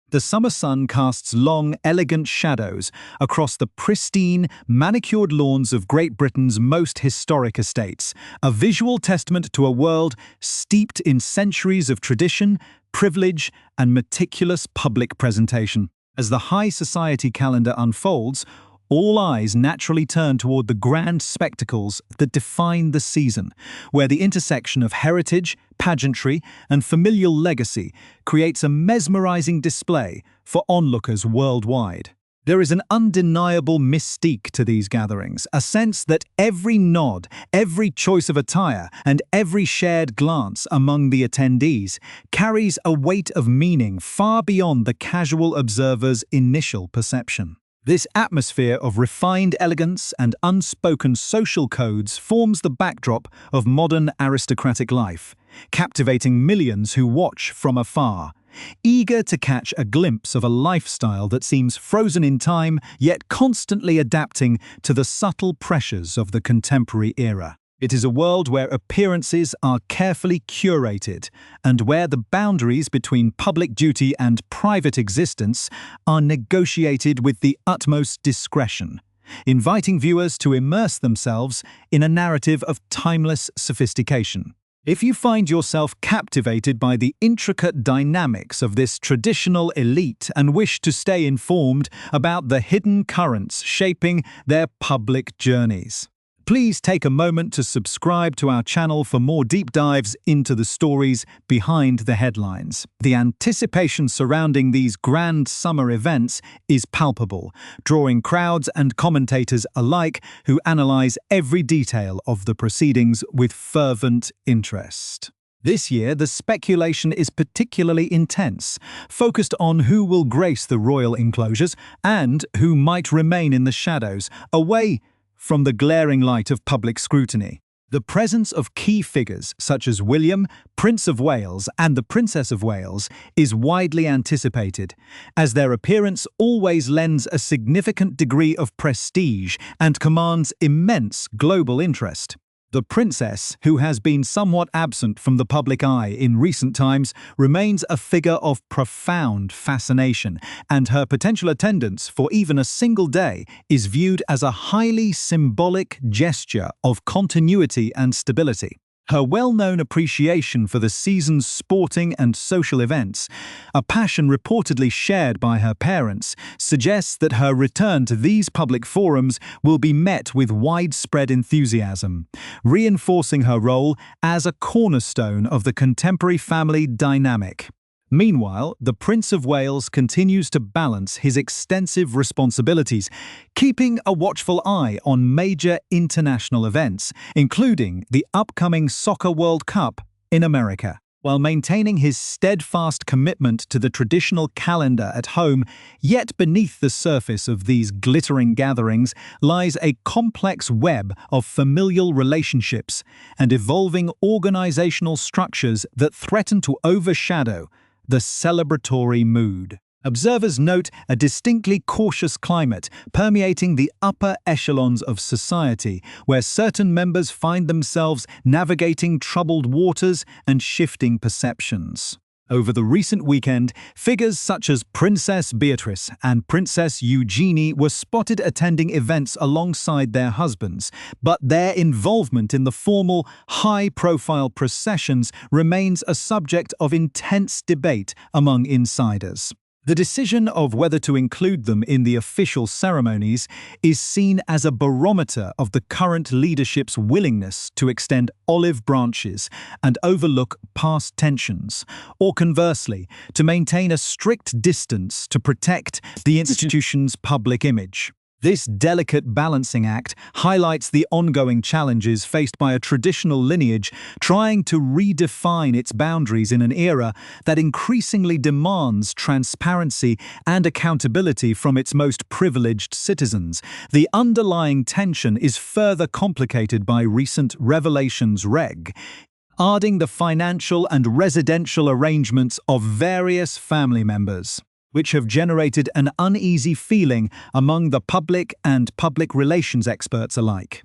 The summer sun casts long, elegant shadows across the pristine, manicured lawns of Great Britain's most historic estates, a visual testament to a world steeped in centuries of tradition, privilege, and meticulous public presentation. As the high society calendar unfolds, all eyes naturally turn toward the grand spectacles that define the season, where the intersection of heritage, pageantry, and familial legacy creates a mesmerizing display for onlookers worldwide. There is an undeniable mystique to these gatherings, a sense that every nod, every choice of attire, and every shared glance among the attendees carries a weight of meaning far beyond the casual observer's initial perception. This atmosphere of refined elegance and unspoken social codes forms the backdrop of modern aristocratic life, captivating millions who watch from afar, eager to catch a glimpse of a lifestyle that seems frozen in time yet constantly adapting to the subtle pressures of the contemporary era. It is a world where appearances are carefully curated and where the boundaries between public duty and private existence are negotiated with the utmost discretion, inviting viewers to immerse themselves in a narrative of timeless sophistication. If you find yourself captivated by the intricate dynamics of this traditional elite and wish to stay informed about the hidden currents shaping their public journeys, please take a moment to subscribe to our channel for more deep dives into the stories behind the headlines. The anticipation surrounding these grand summer events is palpable, drawing crowds and commentators alike who analyze every detail of the proceedings with fervent interest. This year, the speculation is particularly intense, focused on who will grace the royal enclosures and who might remain in the shadows, away from the glaring light of public scrutiny. The presence of key figures such as William, Prince of Wales, and the Princess of Wales is widely anticipated, as their appearance always lends a significant degree of prestige and commands immense global interest. The princess, who has been somewhat absent from the public eye in recent times, remains a figure of profound fascination, and her potential attendance for even a single day is viewed as a highly symbolic gesture of continuity and stability. Her well-known appreciation for the season's sporting and social events, a passion reportedly shared by her parents, suggests that her return to these public forums will be met with widespread enthusiasm, reinforcing her role as a cornerstone of the contemporary family dynamic. Meanwhile, the Prince of Wales continues to balance his extensive responsibilities, keeping a watchful eye on major international events, including the upcoming Soccer World Cup in America. While maintaining his steadfast commitment to the traditional calendar at home, yet beneath the surface of these glittering gatherings lies a complex web of familial relationships and evolving organizational structures that threaten to overshadow the celebratory mood. Observers note a distinctly cautious climate permeating the upper echelons of society, where certain members find themselves navigating troubled waters and shifting perceptions. Over the recent weekend, figures such as Princess Beatrice and Princess Eugenie were spotted attending events alongside their husbands, but their involvement in the formal, high-profile processions remains a subject of intense debate among insiders. The decision of whether to include them in the official ceremonies is seen as a barometer of the current leadership's willingness to extend olive branches and overlook past tensions, or conversely, to maintain a strict distance to protect the institution's public image. This delicate balancing act highlights the ongoing challenges faced by a traditional lineage trying to redefine its boundaries in an era that increasingly demands transparency and accountability from its most privileged citizens. The underlying tension is further complicated by recent revelations regarding the financial and residential arrangements of various family members, which have generated an uneasy feeling among the public and public relations experts alike.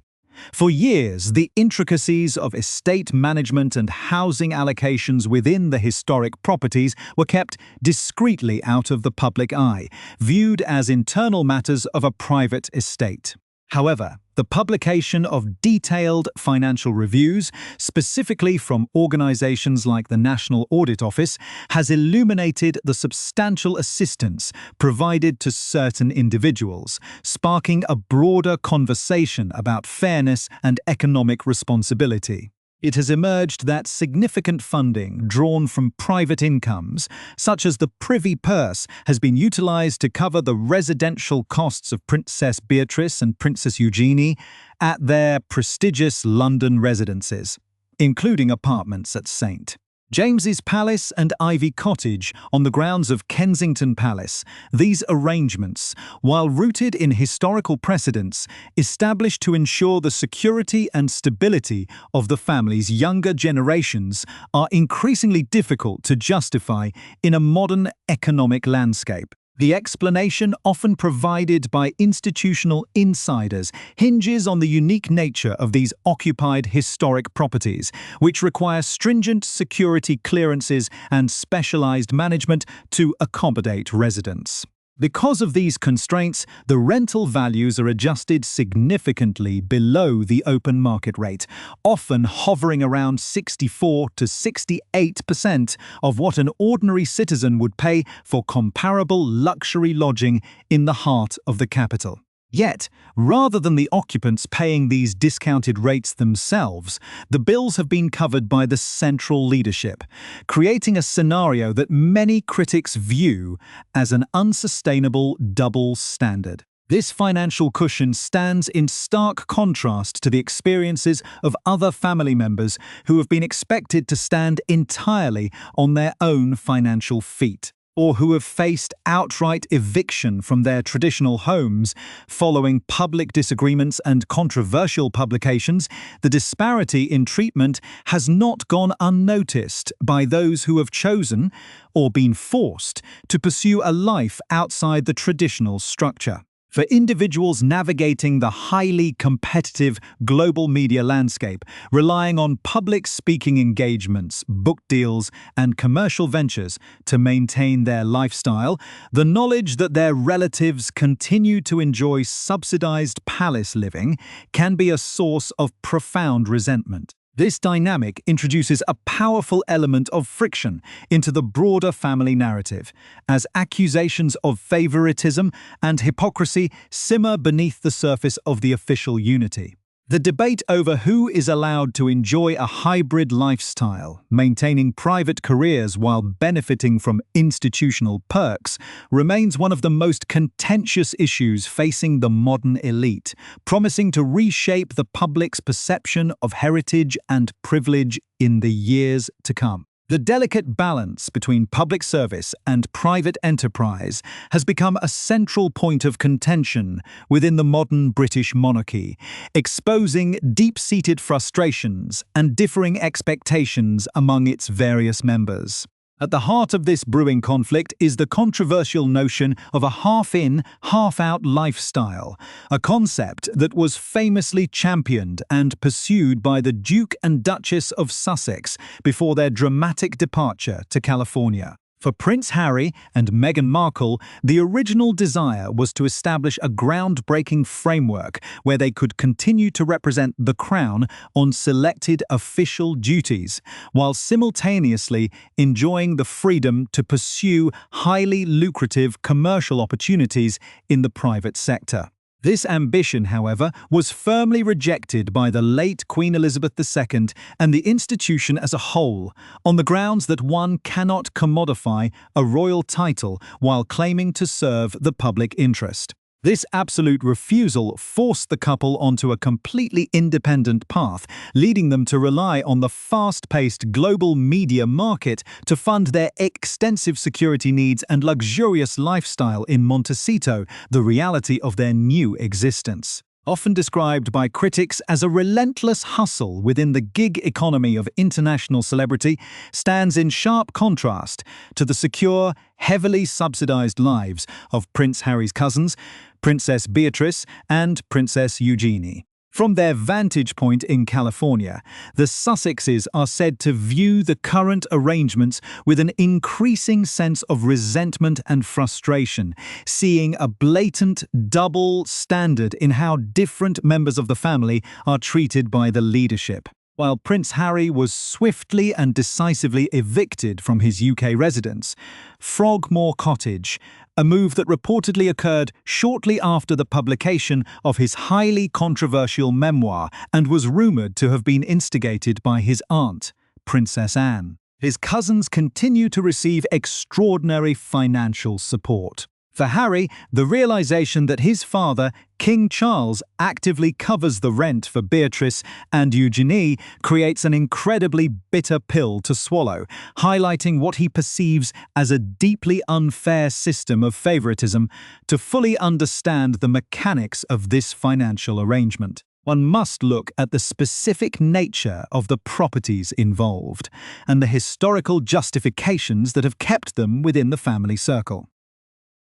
For years, the intricacies of estate management and housing allocations within the historic properties were kept discreetly out of the public eye, viewed as internal matters of a private estate. However, the publication of detailed financial reviews, specifically from organizations like the National Audit Office, has illuminated the substantial assistance provided to certain individuals, sparking a broader conversation about fairness and economic responsibility. It has emerged that significant funding drawn from private incomes, such as the Privy Purse, has been utilized to cover the residential costs of Princess Beatrice and Princess Eugenie at their prestigious London residences, including apartments at St. James's Palace and Ivy Cottage on the grounds of Kensington Palace. These arrangements, while rooted in historical precedents, established to ensure the security and stability of the family's younger generations, are increasingly difficult to justify in a modern economic landscape. The explanation often provided by institutional insiders hinges on the unique nature of these occupied historic properties, which require stringent security clearances and specialized management to accommodate residents. Because of these constraints, the rental values are adjusted significantly below the open market rate, often hovering around 64 to 68% of what an ordinary citizen would pay for comparable luxury lodging in the heart of the capital. Yet, rather than the occupants paying these discounted rates themselves, the bills have been covered by the central leadership, creating a scenario that many critics view as an unsustainable double standard. This financial cushion stands in stark contrast to the experiences of other family members who have been expected to stand entirely on their own financial feet, or who have faced outright eviction from their traditional homes following public disagreements and controversial publications. The disparity in treatment has not gone unnoticed by those who have chosen, or been forced, to pursue a life outside the traditional structure. For individuals navigating the highly competitive global media landscape, relying on public speaking engagements, book deals, and commercial ventures to maintain their lifestyle, the knowledge that their relatives continue to enjoy subsidized palace living can be a source of profound resentment. This dynamic introduces a powerful element of friction into the broader family narrative, as accusations of favoritism and hypocrisy simmer beneath the surface of the official unity. The debate over who is allowed to enjoy a hybrid lifestyle, maintaining private careers while benefiting from institutional perks, remains one of the most contentious issues facing the modern elite, promising to reshape the public's perception of heritage and privilege in the years to come. The delicate balance between public service and private enterprise has become a central point of contention within the modern British monarchy, exposing deep-seated frustrations and differing expectations among its various members. At the heart of this brewing conflict is the controversial notion of a half-in, half-out lifestyle, a concept that was famously championed and pursued by the Duke and Duchess of Sussex before their dramatic departure to California. For Prince Harry and Meghan Markle, the original desire was to establish a groundbreaking framework where they could continue to represent the Crown on selected official duties, while simultaneously enjoying the freedom to pursue highly lucrative commercial opportunities in the private sector. This ambition, however, was firmly rejected by the late Queen Elizabeth II and the institution as a whole, on the grounds that one cannot commodify a royal title while claiming to serve the public interest. This absolute refusal forced the couple onto a completely independent path, leading them to rely on the fast-paced global media market to fund their extensive security needs and luxurious lifestyle in Montecito, the reality of their new existence. Often described by critics as a relentless hustle within the gig economy of international celebrity, stands in sharp contrast to the secure, heavily subsidized lives of Prince Harry's cousins, Princess Beatrice and Princess Eugenie. From their vantage point in California, the Sussexes are said to view the current arrangements with an increasing sense of resentment and frustration, seeing a blatant double standard in how different members of the family are treated by the leadership. While Prince Harry was swiftly and decisively evicted from his UK residence, Frogmore Cottage, a move that reportedly occurred shortly after the publication of his highly controversial memoir and was rumoured to have been instigated by his aunt, Princess Anne. His cousins continue to receive extraordinary financial support. For Harry, the realization that his father, King Charles, actively covers the rent for Beatrice and Eugenie creates an incredibly bitter pill to swallow, highlighting what he perceives as a deeply unfair system of favoritism. To fully understand the mechanics of this financial arrangement, one must look at the specific nature of the properties involved and the historical justifications that have kept them within the family circle.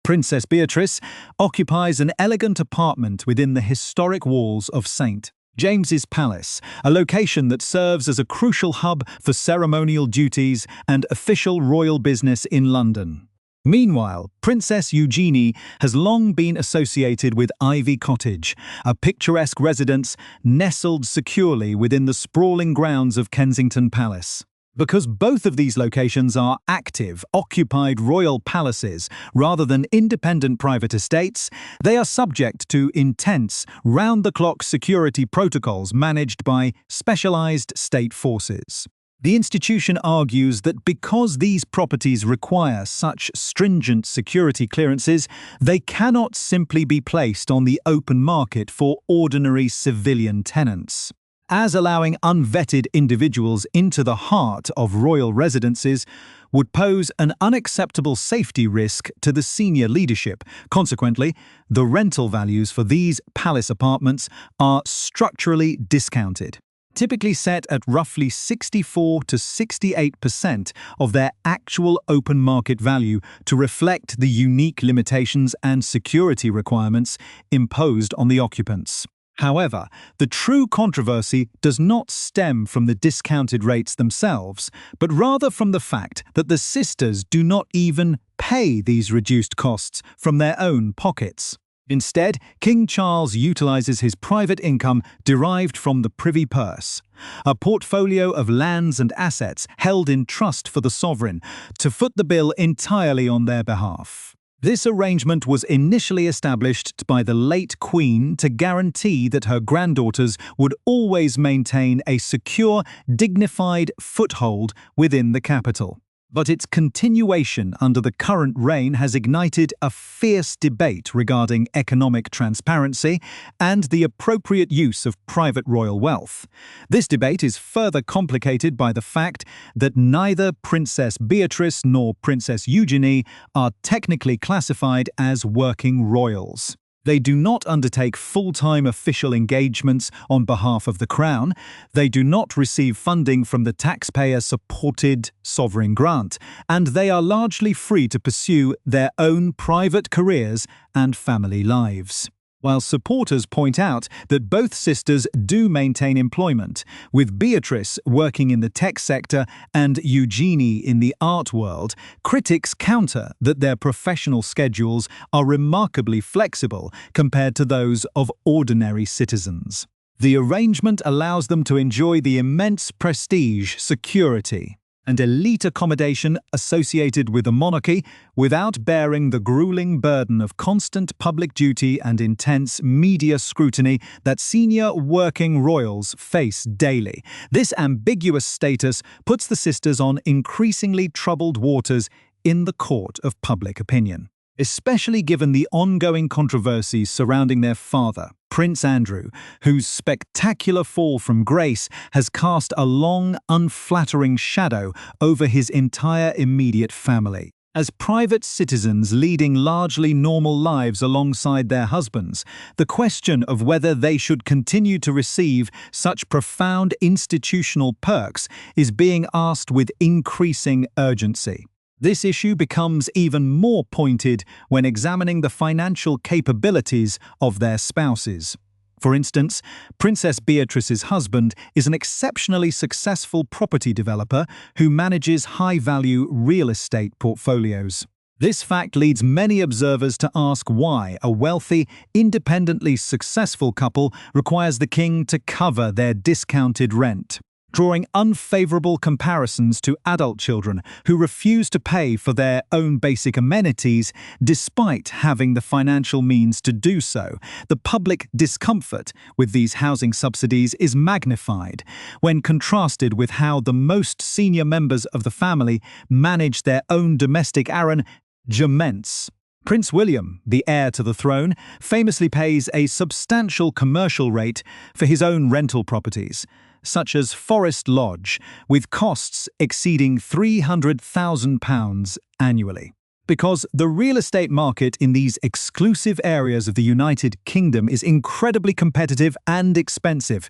Princess Beatrice occupies an elegant apartment within the historic walls of St. James's Palace, a location that serves as a crucial hub for ceremonial duties and official royal business in London. Meanwhile, Princess Eugenie has long been associated with Ivy Cottage, a picturesque residence nestled securely within the sprawling grounds of Kensington Palace. Because both of these locations are active, occupied royal palaces rather than independent private estates, they are subject to intense, round-the-clock security protocols managed by specialized state forces. The institution argues that because these properties require such stringent security clearances, they cannot simply be placed on the open market for ordinary civilian tenants. As allowing unvetted individuals into the heart of royal residences would pose an unacceptable safety risk to the senior leadership. Consequently, the rental values for these palace apartments are structurally discounted, typically set at roughly 64 to 68% of their actual open market value to reflect the unique limitations and security requirements imposed on the occupants. However, the true controversy does not stem from the discounted rates themselves, but rather from the fact that the sisters do not even pay these reduced costs from their own pockets. Instead, King Charles utilizes his private income derived from the Privy Purse, a portfolio of lands and assets held in trust for the sovereign, to foot the bill entirely on their behalf. This arrangement was initially established by the late Queen to guarantee that her granddaughters would always maintain a secure, dignified foothold within the capital. But its continuation under the current reign has ignited a fierce debate regarding economic transparency and the appropriate use of private royal wealth. This debate is further complicated by the fact that neither Princess Beatrice nor Princess Eugenie are technically classified as working royals. They do not undertake full-time official engagements on behalf of the Crown. They do not receive funding from the taxpayer-supported sovereign grant, and they are largely free to pursue their own private careers and family lives. While supporters point out that both sisters do maintain employment, with Beatrice working in the tech sector and Eugenie in the art world, critics counter that their professional schedules are remarkably flexible compared to those of ordinary citizens. The arrangement allows them to enjoy the immense prestige, security, and elite accommodation associated with a monarchy without bearing the grueling burden of constant public duty and intense media scrutiny that senior working royals face daily. This ambiguous status puts the sisters on increasingly troubled waters in the court of public opinion, especially given the ongoing controversies surrounding their father, Prince Andrew, whose spectacular fall from grace has cast a long, unflattering shadow over his entire immediate family. As private citizens leading largely normal lives alongside their husbands, the question of whether they should continue to receive such profound institutional perks is being asked with increasing urgency. This issue becomes even more pointed when examining the financial capabilities of their spouses. For instance, Princess Beatrice's husband is an exceptionally successful property developer who manages high-value real estate portfolios. This fact leads many observers to ask why a wealthy, independently successful couple requires the king to cover their discounted rent, drawing unfavorable comparisons to adult children who refuse to pay for their own basic amenities despite having the financial means to do so. The public discomfort with these housing subsidies is magnified when contrasted with how the most senior members of the family manage their own domestic arrangements. Prince William, the heir to the throne, famously pays a substantial commercial rate for his own rental properties, such as Forest Lodge, with costs exceeding £300,000 annually. Because the real estate market in these exclusive areas of the United Kingdom is incredibly competitive and expensive,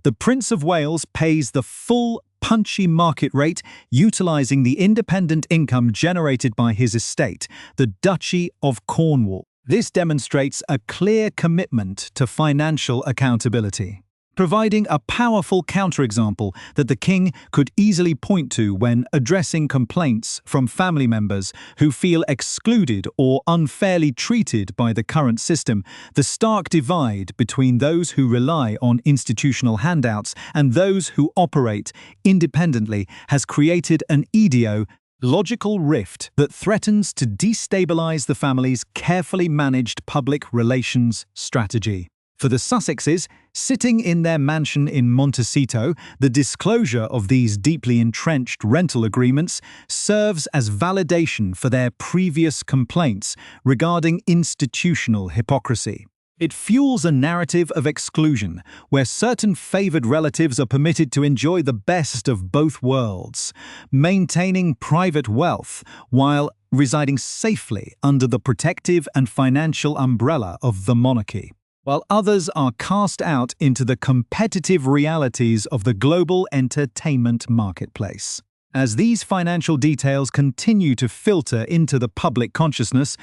the Prince of Wales pays the full punchy market rate, utilising the independent income generated by his estate, the Duchy of Cornwall. This demonstrates a clear commitment to financial accountability, providing a powerful counterexample that the king could easily point to when addressing complaints from family members who feel excluded or unfairly treated by the current system. The stark divide between those who rely on institutional handouts and those who operate independently has created an ideological rift that threatens to destabilize the family's carefully managed public relations strategy. For the Sussexes, sitting in their mansion in Montecito, the disclosure of these deeply entrenched rental agreements serves as validation for their previous complaints regarding institutional hypocrisy. It fuels a narrative of exclusion, where certain favored relatives are permitted to enjoy the best of both worlds, maintaining private wealth while residing safely under the protective and financial umbrella of the monarchy, while others are cast out into the competitive realities of the global entertainment marketplace. As these financial details continue to filter into the public consciousness,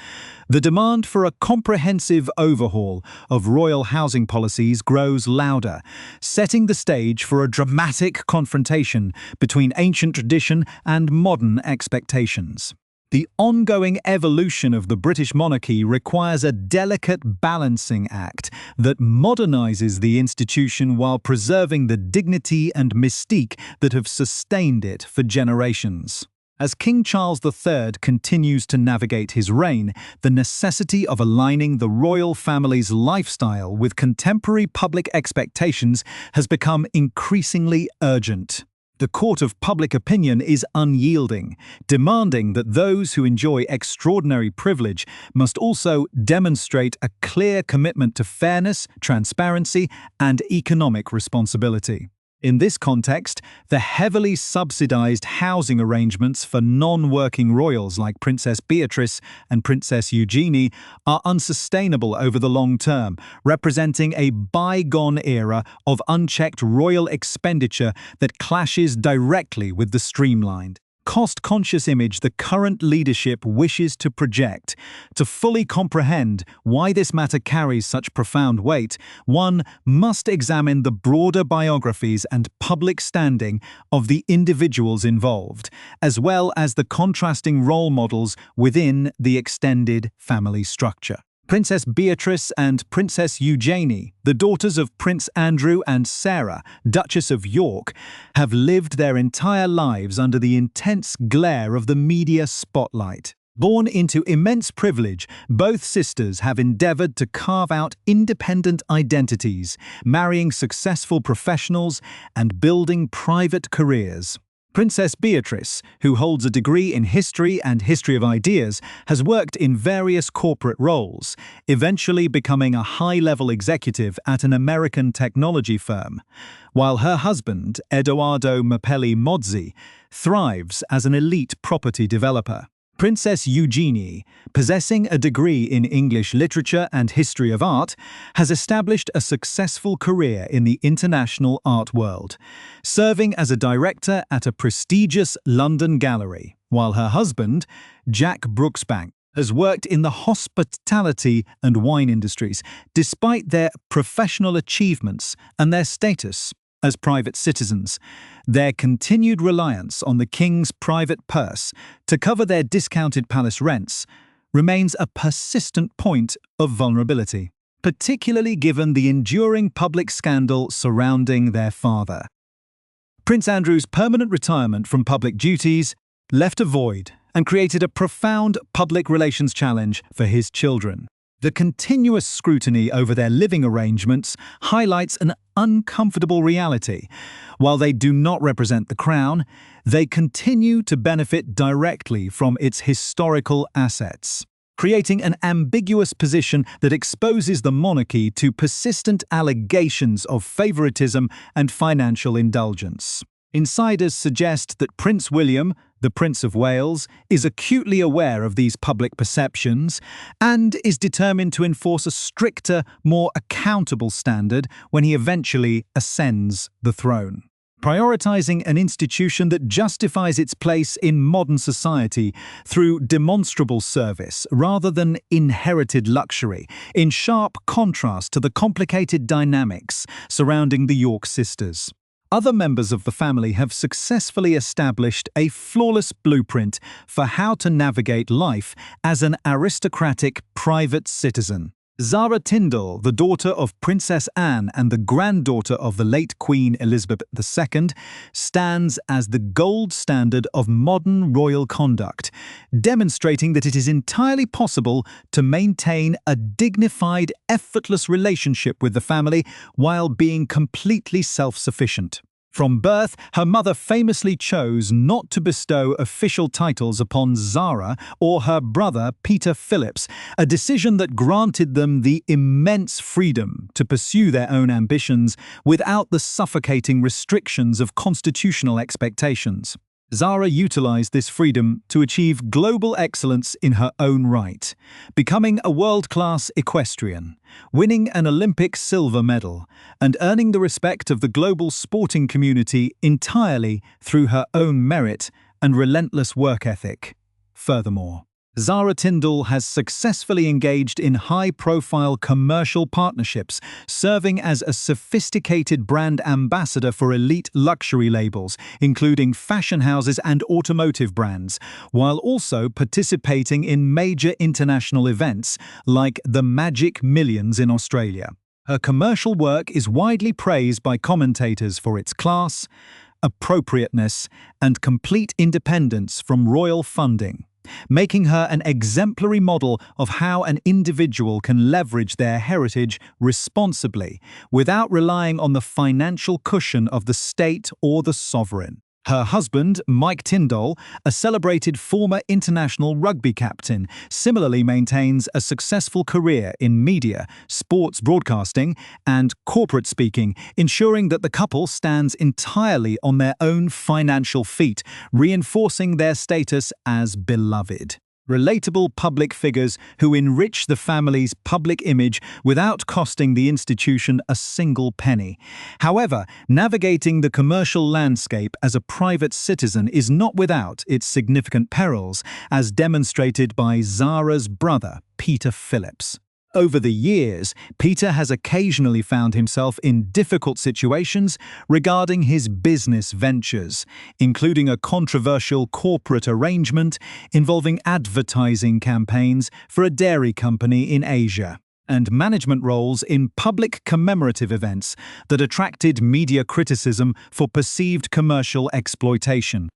the demand for a comprehensive overhaul of royal housing policies grows louder, setting the stage for a dramatic confrontation between ancient tradition and modern expectations. The ongoing evolution of the British monarchy requires a delicate balancing act that modernizes the institution while preserving the dignity and mystique that have sustained it for generations. As King Charles III continues to navigate his reign, the necessity of aligning the royal family's lifestyle with contemporary public expectations has become increasingly urgent. The court of public opinion is unyielding, demanding that those who enjoy extraordinary privilege must also demonstrate a clear commitment to fairness, transparency, and economic responsibility. In this context, the heavily subsidized housing arrangements for non-working royals like Princess Beatrice and Princess Eugenie are unsustainable over the long term, representing a bygone era of unchecked royal expenditure that clashes directly with the streamlined, cost-conscious image the current leadership wishes to project. To fully comprehend why this matter carries such profound weight, one must examine the broader biographies and public standing of the individuals involved, as well as the contrasting role models within the extended family structure. Princess Beatrice and Princess Eugenie, the daughters of Prince Andrew and Sarah, Duchess of York, have lived their entire lives under the intense glare of the media spotlight. Born into immense privilege, both sisters have endeavored to carve out independent identities, marrying successful professionals and building private careers. Princess Beatrice, who holds a degree in history and history of ideas, has worked in various corporate roles, eventually becoming a high-level executive at an American technology firm, while her husband, Edoardo Mapelli Mozzi, thrives as an elite property developer. Princess Eugenie, possessing a degree in English literature and history of art, has established a successful career in the international art world, serving as a director at a prestigious London gallery, while her husband, Jack Brooksbank, has worked in the hospitality and wine industries, despite their professional achievements and their status as private citizens. Their continued reliance on the king's private purse to cover their discounted palace rents remains a persistent point of vulnerability, particularly given the enduring public scandal surrounding their father. Prince Andrew's permanent retirement from public duties left a void and created a profound public relations challenge for his children. The continuous scrutiny over their living arrangements highlights an uncomfortable reality. While they do not represent the crown, they continue to benefit directly from its historical assets, creating an ambiguous position that exposes the monarchy to persistent allegations of favoritism and financial indulgence. Insiders suggest that Prince William, the Prince of Wales, is acutely aware of these public perceptions and is determined to enforce a stricter, more accountable standard when he eventually ascends the throne. Prioritizing an institution that justifies its place in modern society through demonstrable service rather than inherited luxury, in sharp contrast to the complicated dynamics surrounding the York sisters. Other members of the family have successfully established a flawless blueprint for how to navigate life as an aristocratic private citizen. Zara Tindall, the daughter of Princess Anne and the granddaughter of the late Queen Elizabeth II, stands as the gold standard of modern royal conduct, demonstrating that it is entirely possible to maintain a dignified, effortless relationship with the family while being completely self-sufficient. From birth, her mother famously chose not to bestow official titles upon Zara or her brother Peter Phillips, a decision that granted them the immense freedom to pursue their own ambitions without the suffocating restrictions of constitutional expectations. Zara utilized this freedom to achieve global excellence in her own right, becoming a world-class equestrian, winning an Olympic silver medal, and earning the respect of the global sporting community entirely through her own merit and relentless work ethic. Furthermore, Zara Tindall has successfully engaged in high-profile commercial partnerships, serving as a sophisticated brand ambassador for elite luxury labels, including fashion houses and automotive brands, while also participating in major international events like the Magic Millions in Australia. Her commercial work is widely praised by commentators for its class, appropriateness, and complete independence from royal funding, making her an exemplary model of how an individual can leverage their heritage responsibly without relying on the financial cushion of the state or the sovereign. Her husband, Mike Tindall, a celebrated former international rugby captain, similarly maintains a successful career in media, sports broadcasting, and corporate speaking, ensuring that the couple stands entirely on their own financial feet, reinforcing their status as beloved. Relatable public figures who enrich the family's public image without costing the institution a single penny. However, navigating the commercial landscape as a private citizen is not without its significant perils, as demonstrated by Zara's brother, Peter Phillips. Over the years, Peter has occasionally found himself in difficult situations regarding his business ventures, including a controversial corporate arrangement involving advertising campaigns for a dairy company in Asia, and management roles in public commemorative events that attracted media criticism for perceived commercial exploitation.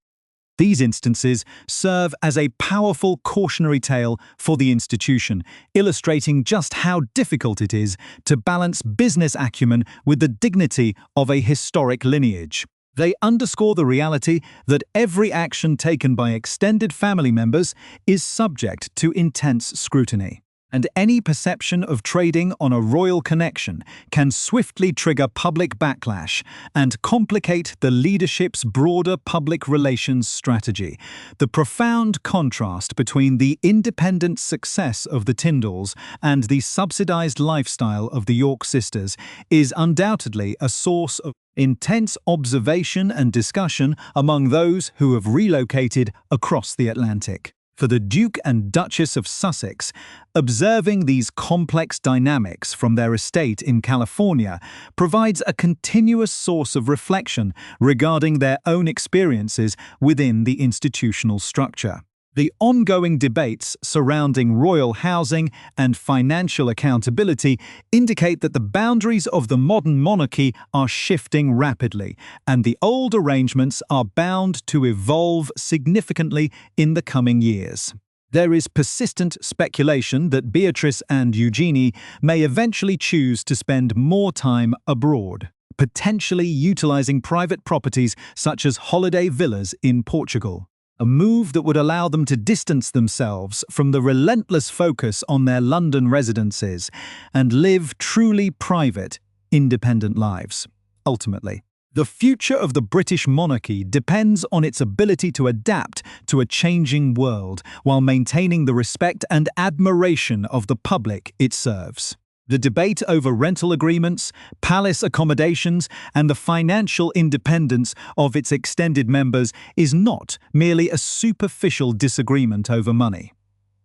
These instances serve as a powerful cautionary tale for the institution, illustrating just how difficult it is to balance business acumen with the dignity of a historic lineage. They underscore the reality that every action taken by extended family members is subject to intense scrutiny, and any perception of trading on a royal connection can swiftly trigger public backlash and complicate the leadership's broader public relations strategy. The profound contrast between the independent success of the Tindalls and the subsidized lifestyle of the York sisters is undoubtedly a source of intense observation and discussion among those who have relocated across the Atlantic. For the Duke and Duchess of Sussex, observing these complex dynamics from their estate in California provides a continuous source of reflection regarding their own experiences within the institutional structure. The ongoing debates surrounding royal housing and financial accountability indicate that the boundaries of the modern monarchy are shifting rapidly, and the old arrangements are bound to evolve significantly in the coming years. There is persistent speculation that Beatrice and Eugenie may eventually choose to spend more time abroad, potentially utilizing private properties such as holiday villas in Portugal. A move that would allow them to distance themselves from the relentless focus on their London residences and live truly private, independent lives. Ultimately, the future of the British monarchy depends on its ability to adapt to a changing world while maintaining the respect and admiration of the public it serves. The debate over rental agreements, palace accommodations, and the financial independence of its extended members is not merely a superficial disagreement over money.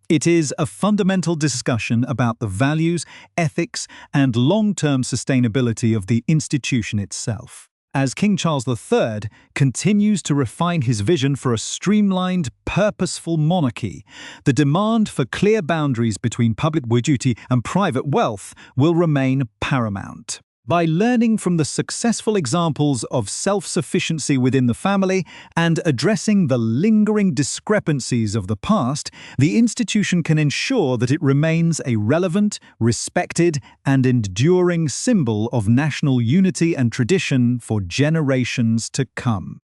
It is a fundamental discussion about the values, ethics, and long-term sustainability of the institution itself. As King Charles III continues to refine his vision for a streamlined, purposeful monarchy, the demand for clear boundaries between public duty and private wealth will remain paramount. By learning from the successful examples of self-sufficiency within the family and addressing the lingering discrepancies of the past, the institution can ensure that it remains a relevant, respected, and enduring symbol of national unity and tradition for generations to come.